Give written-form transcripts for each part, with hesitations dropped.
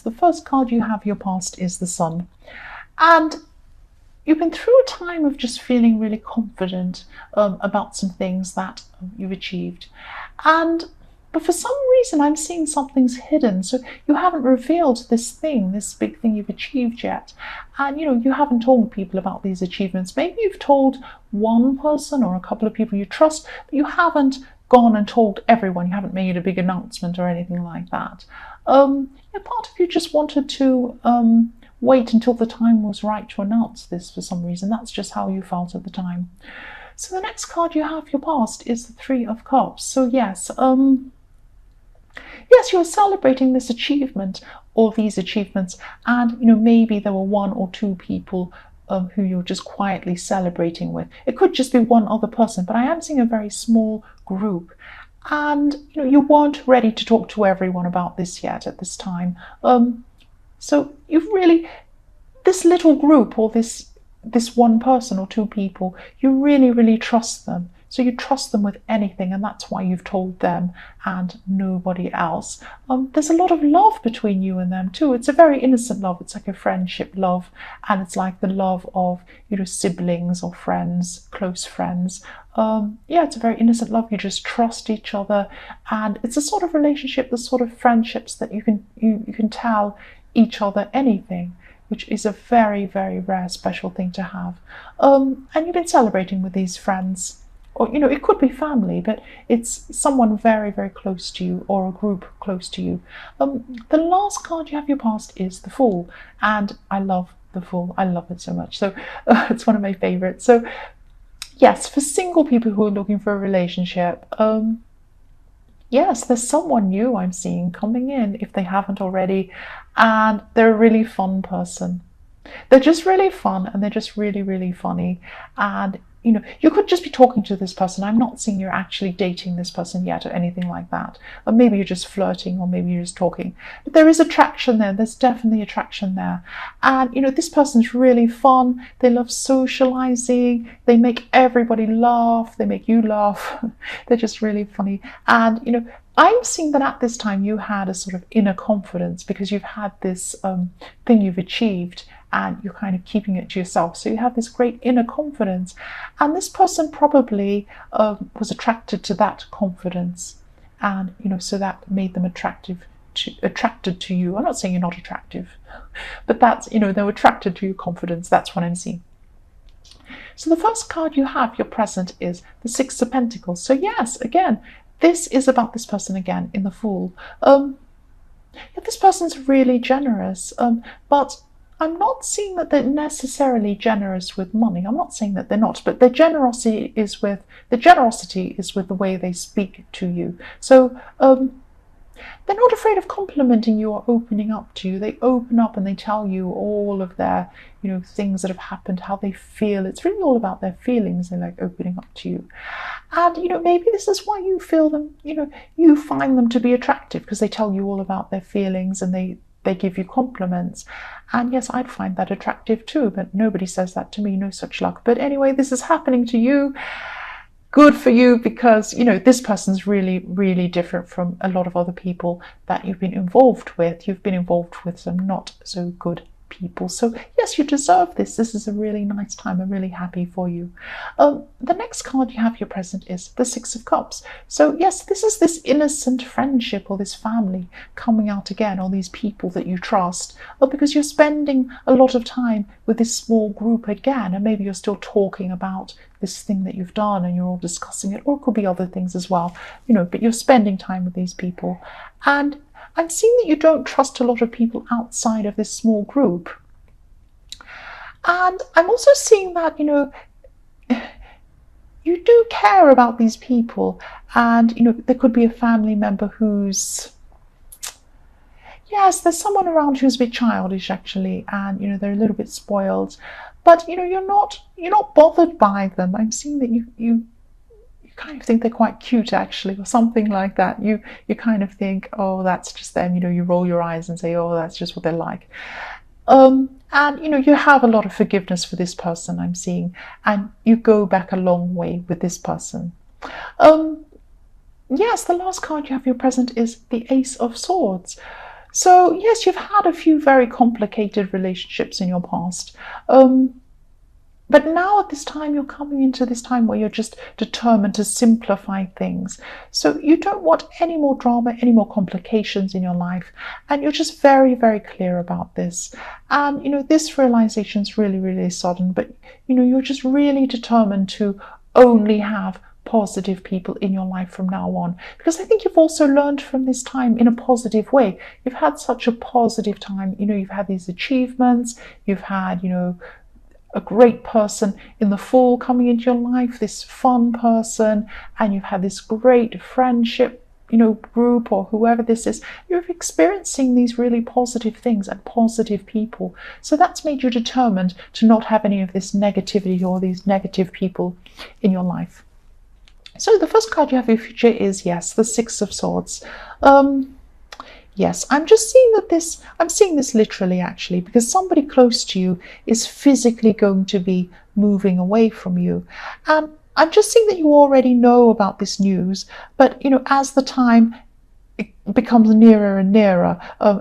So the first card you have, your past, is the Sun. And you've been through a time of just feeling really confident about some things that you've achieved. But for some reason, I'm seeing something's hidden. So you haven't revealed this big thing you've achieved yet. And, you haven't told people about these achievements. Maybe you've told one person or a couple of people you trust, but you haven't gone and told everyone. You haven't made a big announcement or anything like that. Part of you just wanted to wait until the time was right to announce this for some reason. That's just how you felt at the time. So the next card you have, your past, is the Three of Cups. So yes, you're celebrating this achievement or these achievements, and maybe there were one or two people who you're just quietly celebrating with. It could just be one other person, but I am seeing a very small group. And you weren't ready to talk to everyone about this yet at this time. So you've really, this little group or this one person or two people, you really, really trust them. So you trust them with anything, and that's why you've told them and nobody else. There's a lot of love between you and them too. It's a very innocent love. It's like a friendship love, and it's like the love of siblings or friends, close friends. It's a very innocent love. You just trust each other, and it's a sort of relationship, the sort of friendships that you can tell each other anything, which is a very, very rare, special thing to have. And you've been celebrating with these friends. Or, it could be family, but it's someone very, very close to you or a group close to you. The last card you have, your past, is the Fool. And I love the Fool. I love it so much. So it's one of my favorites. So yes, for single people who are looking for a relationship, yes, there's someone new I'm seeing coming in if they haven't already. And they're a really fun person. They're just really fun, and they're just really, really funny. And you could just be talking to this person. I'm not seeing you're actually dating this person yet or anything like that. Or maybe you're just flirting, or maybe you're just talking. But there is attraction there. There's definitely attraction there. And, this person's really fun. They love socializing. They make everybody laugh. They make you laugh. They're just really funny. And, I'm seeing that at this time you had a sort of inner confidence because you've had this thing you've achieved, and you're kind of keeping it to yourself. So you have this great inner confidence. And this person probably was attracted to that confidence. And, so that made them attracted to you. I'm not saying you're not attractive, but that's, they're attracted to your confidence. That's what I'm seeing. So the first card you have, your present, is the Six of Pentacles. So yes, again, this is about this person again in the Fool. This person's really generous, but I'm not seeing that they're necessarily generous with money. I'm not saying that they're not, but their generosity is with the way they speak to you. So they're not afraid of complimenting you or opening up to you. They open up and they tell you all of their, things that have happened, how they feel. It's really all about their feelings. They like opening up to you. And, maybe this is why you feel them, you find them to be attractive, because they tell you all about their feelings and they give you compliments. And yes, I'd find that attractive too, but nobody says that to me, no such luck. But anyway, this is happening to you. Good for you, because, this person's really, really different from a lot of other people that you've been involved with. You've been involved with some not so good people. So yes, you deserve this. This is a really nice time. I'm really happy for you. The next card you have, your present, is the Six of Cups. So yes, this is this innocent friendship or this family coming out again, or these people that you trust, because you're spending a lot of time with this small group again, and maybe you're still talking about this thing that you've done and you're all discussing it, or it could be other things as well, but you're spending time with these people. And I'm seeing that you don't trust a lot of people outside of this small group. And I'm also seeing that, you do care about these people. And, there could be a family member who's, yes, there's someone around who's a bit childish, actually. And, they're a little bit spoiled. But, you're not bothered by them. I'm seeing that you kind of think they're quite cute, actually, or something like that. You kind of think, oh, that's just them. You roll your eyes and say, oh, that's just what they're like. And you have a lot of forgiveness for this person, I'm seeing, and you go back a long way with this person. Yes, the last card you have, your present, is the Ace of Swords. So yes, you've had a few very complicated relationships in your past. But now at this time, you're coming into this time where you're just determined to simplify things. So you don't want any more drama, any more complications in your life. And you're just very, very clear about this. And, this realization is really, really sudden. But, you're just really determined to only have positive people in your life from now on, because I think you've also learned from this time in a positive way. You've had such a positive time. You've had these achievements, you've had a great person in the fall coming into your life, this fun person, and you've had this great friendship, group, or whoever this is. You're experiencing these really positive things and positive people. So that's made you determined to not have any of this negativity or these negative people in your life. So the first card you have in your future is, yes, the Six of Swords. Yes, I'm just seeing I'm seeing this literally actually, because somebody close to you is physically going to be moving away from you. And I'm just seeing that you already know about this news, but as the time it becomes nearer and nearer,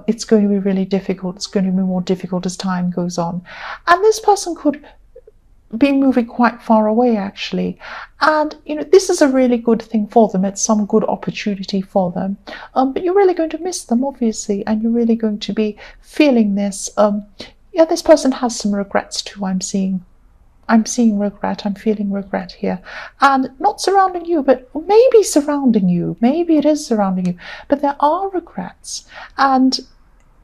it's going to be really difficult. It's going to be more difficult as time goes on. And this person could be moving quite far away actually, and this is a really good thing for them. It's some good opportunity for them, but you're really going to miss them obviously, and you're really going to be feeling this. Yeah, this person has some regrets too. I'm seeing regret. I'm feeling regret here, and not surrounding you, but maybe surrounding you. Maybe it is surrounding you, but there are regrets, and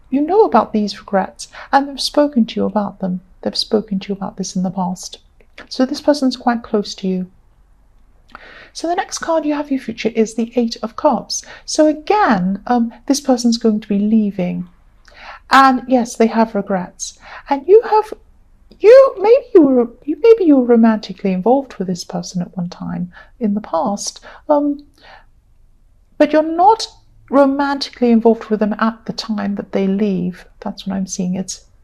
you know about these regrets, and they've spoken to you about them. They've spoken to you about this in the past. So this person's quite close to you. So the next card you have for your future is the Eight of Cups. So again, this person's going to be leaving. And yes, they have regrets. And maybe you were romantically involved with this person at one time in the past. But you're not romantically involved with them at the time that they leave. That's what I'm seeing.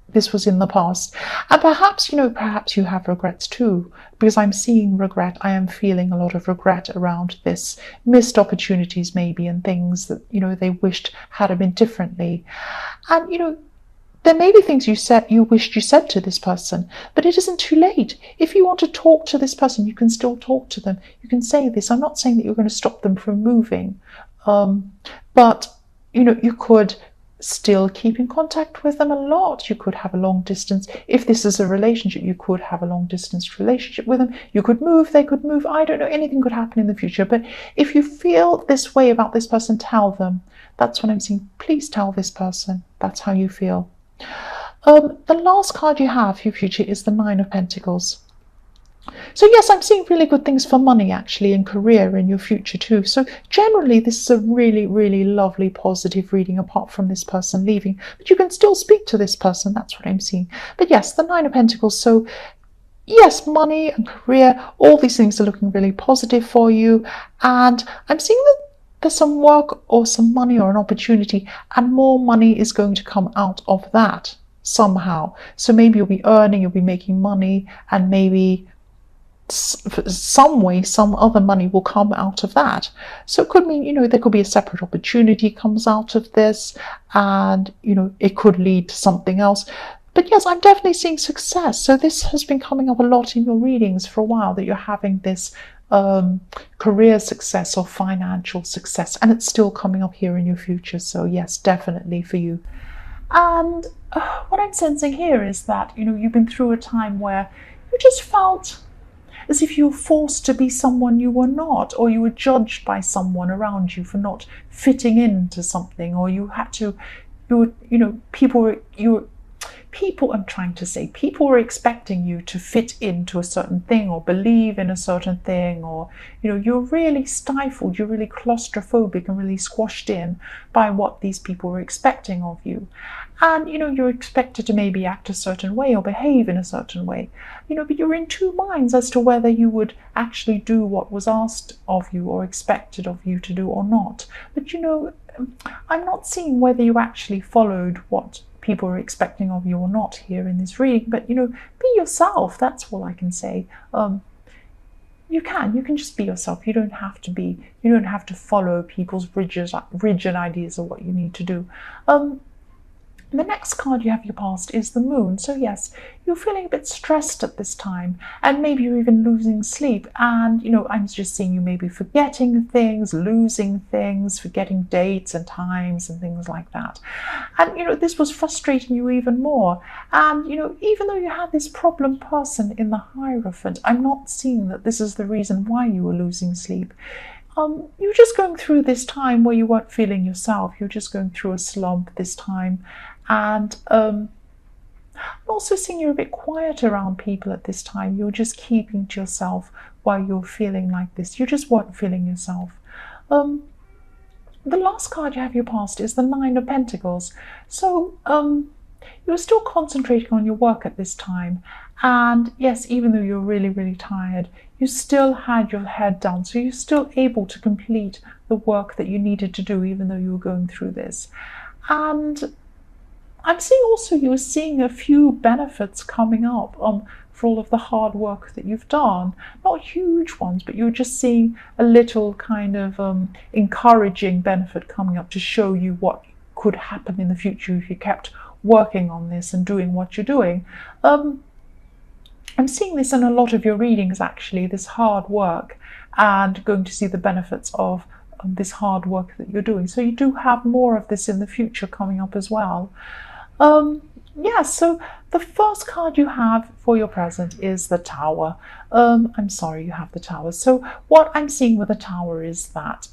This was in the past. And perhaps you have regrets too, because I'm seeing regret. I am feeling a lot of regret around this. Missed opportunities maybe, and things that, they wished had been differently. And, there may be things you wished you said to this person, but it isn't too late. If you want to talk to this person, you can still talk to them. You can say this. I'm not saying that you're going to stop them from moving, but, you could still keep in contact with them a lot. You could have a long distance. If this is a relationship, you could have a long distance relationship with them. You could move, they could move. I don't know, anything could happen in the future. But if you feel this way about this person, tell them. That's what I'm seeing. Please tell this person. That's how you feel. The last card you have for your future is the Nine of Pentacles. So yes, I'm seeing really good things for money actually, and career in your future too. So generally this is a really, really lovely positive reading, apart from this person leaving. But you can still speak to this person. That's what I'm seeing. But yes, the Nine of Pentacles. So yes, money and career, all these things are looking really positive for you. And I'm seeing that there's some work or some money or an opportunity, and more money is going to come out of that somehow. So maybe you'll be earning, you'll be making money, and maybe some way, some other money will come out of that. So it could mean, there could be a separate opportunity comes out of this, and, it could lead to something else. But yes, I'm definitely seeing success. So this has been coming up a lot in your readings for a while, that you're having this career success or financial success, and it's still coming up here in your future. So yes, definitely for you. And what I'm sensing here is that, you've been through a time where you just felt as if you were forced to be someone you were not, or you were judged by someone around you for not fitting into something, or people were expecting you to fit into a certain thing, or believe in a certain thing, or you're really stifled, you're really claustrophobic and really squashed in by what these people were expecting of you. And you're expected to maybe act a certain way or behave in a certain way, but you're in two minds as to whether you would actually do what was asked of you or expected of you to do or not. But I'm not seeing whether you actually followed what people are expecting of you or not here in this reading. But be yourself. That's all I can say. You can just be yourself. You don't have to follow people's rigid ideas of what you need to do. The next card you have your past is the moon. So yes, you're feeling a bit stressed at this time, and maybe you're even losing sleep. And I'm just seeing you maybe forgetting things, losing things, forgetting dates and times and things like that. And this was frustrating you even more. And even though you had this problem person in the Hierophant, I'm not seeing that this is the reason why you were losing sleep. You're just going through this time where you weren't feeling yourself. You're just going through a slump this time. And I'm also seeing you're a bit quiet around people at this time. You're just keeping to yourself while you're feeling like this. You just weren't feeling yourself. The last card you have your past is the Nine of Pentacles. So you're still concentrating on your work at this time. And yes, even though you're really, really tired, you still had your head down. So you're still able to complete the work that you needed to do, even though you were going through this. And I'm seeing also you're seeing a few benefits coming up for all of the hard work that you've done. Not huge ones, but you're just seeing a little kind of encouraging benefit coming up to show you what could happen in the future if you kept working on this and doing what you're doing. I'm seeing this in a lot of your readings, actually, this hard work, and going to see the benefits of this hard work that you're doing. So you do have more of this in the future coming up as well. So the first card you have for your present is the Tower. I'm sorry, you have the Tower. So what I'm seeing with the Tower is that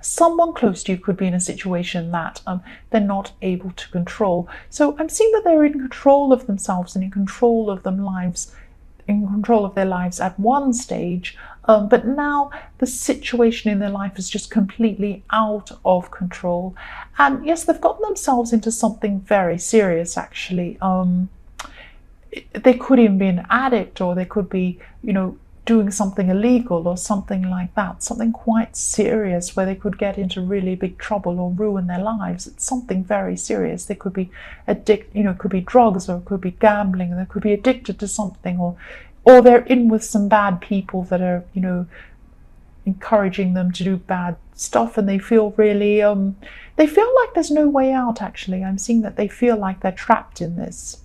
someone close to you could be in a situation that they're not able to control. So I'm seeing that they're in control of themselves and in control of their lives at one stage, but now the situation in their life is just completely out of control. And yes, they've gotten themselves into something very serious, actually. They could even be an addict, or they could be, doing something illegal or something like that, something quite serious where they could get into really big trouble or ruin their lives. It's something very serious. They could be it could be drugs, or it could be gambling, they could be addicted to something, or they're in with some bad people that are, encouraging them to do bad stuff, and they feel really, they feel like there's no way out, actually. I'm seeing that they feel like they're trapped in this.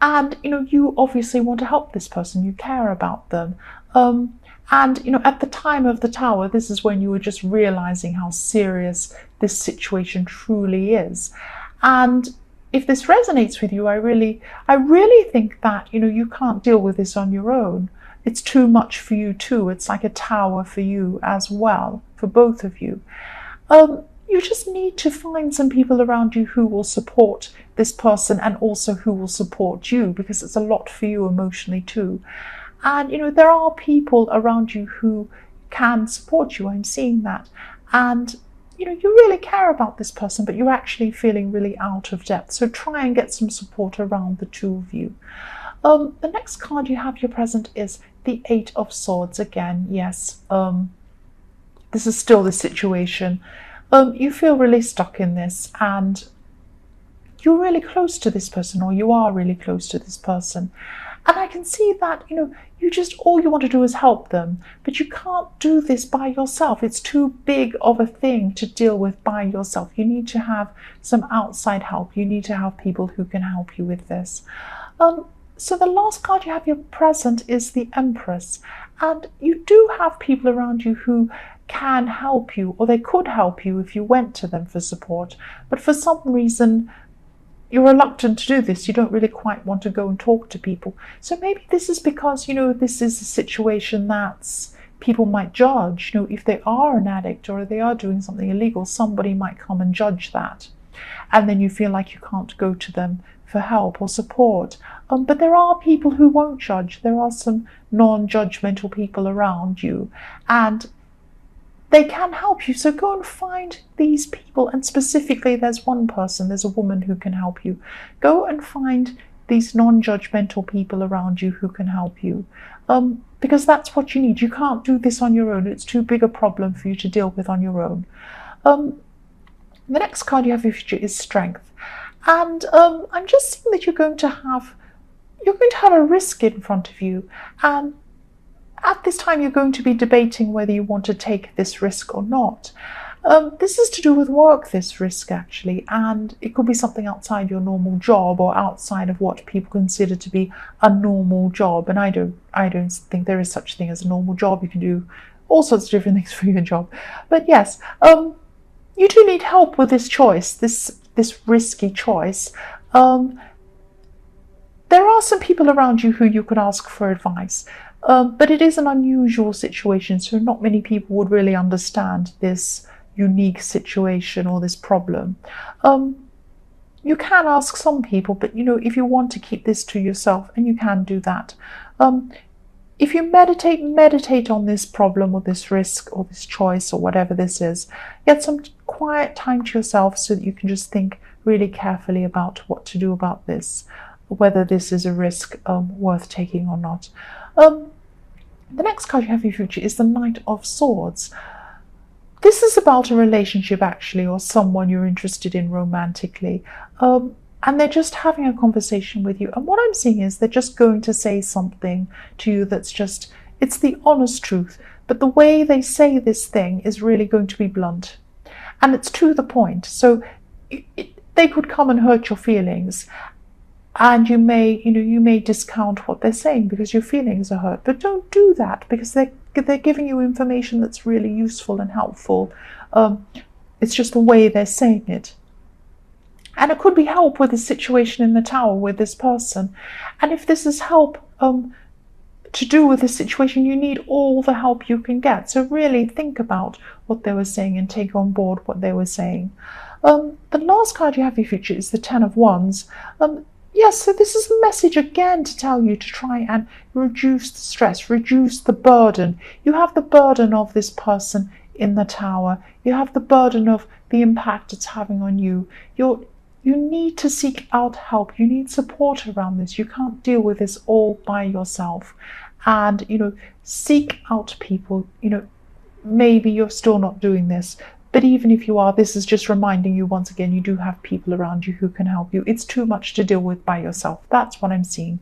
And, you obviously want to help this person, you care about them. And, at the time of the Tower, this is when you were just realizing how serious this situation truly is. And if this resonates with you, I really think that, you can't deal with this on your own. It's too much for you too. It's like a tower for you as well, for both of you. You just need to find some people around you who will support this person, and also who will support you, because it's a lot for you emotionally too. And there are people around you who can support you. I'm seeing that. And you really care about this person, but you're actually feeling really out of depth. So try and get some support around the two of you. The next card you have your present is the Eight of Swords again. Yes, this is still the situation. You feel really stuck in this, and you're really close to this person, or you are really close to this person. And I can see that, all you want to do is help them, but you can't do this by yourself. It's too big of a thing to deal with by yourself. You need to have some outside help. You need to have people who can help you with this. So the last card you have your present is the Empress. And you do have people around you who can help you, or they could help you if you went to them for support. But for some reason, you're reluctant to do this. You don't really quite want to go and talk to people. So maybe this is because, this is a situation that people might judge. If they are an addict or they are doing something illegal, somebody might come and judge that. And then you feel like you can't go to them for help or support. But there are people who won't judge. There are some non-judgmental people around you, and they can help you. So go and find these people. And specifically, there's one person, there's a woman who can help you. Go and find these non-judgmental people around you who can help you. Because that's what you need. You can't do this on your own. It's too big a problem for you to deal with on your own. The next card you have in your future is Strength. And I'm just seeing that you're going to have a risk in front of you. And at this time, you're going to be debating whether you want to take this risk or not. This is to do with work, this risk actually, and it could be something outside your normal job or outside of what people consider to be a normal job. And I don't think there is such thing as a normal job. You can do all sorts of different things for your job. But yes, you do need help with this choice, this risky choice. There are some people around you who you could ask for advice, but it is an unusual situation, so not many people would really understand this unique situation or this problem. You can ask some people, but if you want to keep this to yourself, and you can do that. If you meditate on this problem or this risk or this choice or whatever this is. Get some quiet time to yourself so that you can just think really carefully about what to do about this, whether this is a risk worth taking or not. The next card you have in your future is the Knight of Swords. This is about a relationship actually, or someone you're interested in romantically. And they're just having a conversation with you. And what I'm seeing is they're just going to say something to you that's just, it's the honest truth. But the way they say this thing is really going to be blunt. And it's to the point. So they could come and hurt your feelings. And you may discount what they're saying because your feelings are hurt. But don't do that, because they're giving you information that's really useful and helpful. It's just the way they're saying it. And it could be help with the situation in the tower with this person. And if this is help to do with this situation, you need all the help you can get. So really think about what they were saying and take on board what they were saying. The last card you have in your future is the Ten of Wands. Yes, so this is a message again to tell you to try and reduce the stress, reduce the burden. You have the burden of this person in the tower. You have the burden of the impact it's having on you. You need to seek out help. You need support around this. You can't deal with this all by yourself. And, seek out people. Maybe you're still not doing this, but even if you are, this is just reminding you once again, you do have people around you who can help you. It's too much to deal with by yourself. That's what I'm seeing.